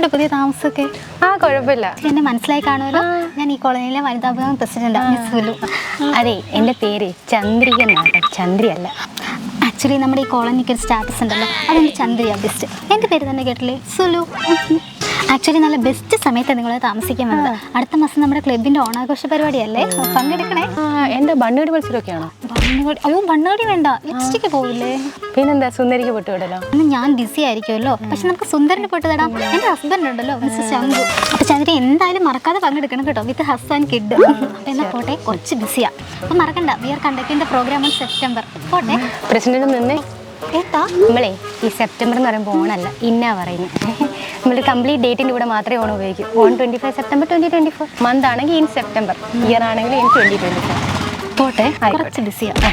എങ്ങനെയുണ്ട് പുതിയ താമസമൊക്കെ? കുഴപ്പമില്ല. എന്നെ മനസ്സിലായി കാണുമല്ലോ, ഞാൻ ഈ കോളനിയിലെ വനിതാ വിഭാഗം പ്രസിഡന്റാണ്, മിസ് സുലു. അതെ, എൻ്റെ പേര് ചന്ദ്രിക എന്നാണ്, ചന്ദ്രിയല്ല. ആക്ച്വലി നമ്മുടെ ഈ കോളനിക്ക് ഒരു സ്റ്റാറ്റസ് ഉണ്ടല്ലോ, അതെൻ്റെ ചന്ദ്രിയ ബെസ്റ്റ്. എൻ്റെ പേര് തന്നെ കേട്ടില്ലേ, സുലു. ആക്ച്വലി നല്ല ബെസ്റ്റ് സമയത്താണ് നിങ്ങൾ താമസിക്കാൻ വന്നത്. അടുത്ത മാസം നമ്മുടെ ക്ലബിൻ്റെ ഓണാഘോഷ പരിപാടിയല്ലേ, പങ്കെടുക്കണേ. എൻ്റെ ബണ്ണുകടി മത്സരമൊക്കെയാണോ? ബണ്ണുകടി? അയ്യോ, ബണ്ണുകടി വേണ്ട, ലിപ്സ്റ്റിക്ക് പോവില്ലേ? പിന്നെന്താ, സുന്ദരിക്ക് പൊട്ടുവിടലോ? അന്ന് ഞാൻ ബിസി ആയിരിക്കുമല്ലോ, പക്ഷെ നമുക്ക് സുന്ദരന് പൊട്ട് തടാം. എൻ്റെ ഹസ്ബൻഡ് ഉണ്ടല്ലോ, മിസ്റ്റർ ശംഭു. അപ്പോൾ ചന്ദ്രൻ എന്തായാലും മറക്കാതെ പങ്കെടുക്കണം കേട്ടോ, വിത്ത് ഹസ് ആൻഡ് കിഡ്. എന്നാൽ പോട്ടെ, കുറച്ച് ബിസിയാണ്. അപ്പോൾ മറക്കണ്ട, we are conducting the program on September. പോട്ടെ പ്രസിഡന്റ് നിന്നേ. ഏട്ടാ, നമ്മളെ ഈ സെപ്റ്റംബർ എന്ന് പറയുമ്പോൾ ഓണല്ല, ഇന്നാ പറയുന്നത്. നമ്മൾ കംപ്ലീറ്റ് ഡേറ്റിൻ്റെ കൂടെ മാത്രമേ ഓണം ഉപയോഗിക്കൂ. On 25 September 2024. മന്ത് ആണെങ്കിൽ ഇൻ സെപ്റ്റംബർ, ഇയർ ആണെങ്കിൽ ഇൻ 2024. പോട്ടെ, കുറച്ച് ബിസിയാണ്.